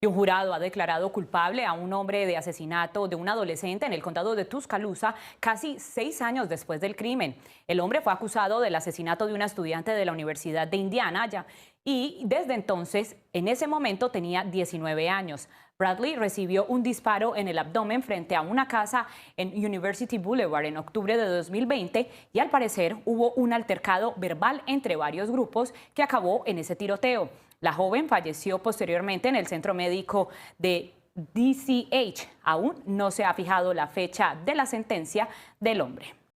Y un jurado ha declarado culpable a un hombre de asesinato de un adolescente en el condado de Tuscaloosa casi 6 años después del crimen. El hombre fue acusado del asesinato de una estudiante de la Universidad de Indiana y desde entonces, en ese momento, tenía 19 años. Bradley recibió un disparo en el abdomen frente a una casa en University Boulevard en octubre de 2020 y al parecer hubo un altercado verbal entre varios grupos que acabó en ese tiroteo. La joven falleció posteriormente en el centro médico de DCH. Aún no se ha fijado la fecha de la sentencia del hombre.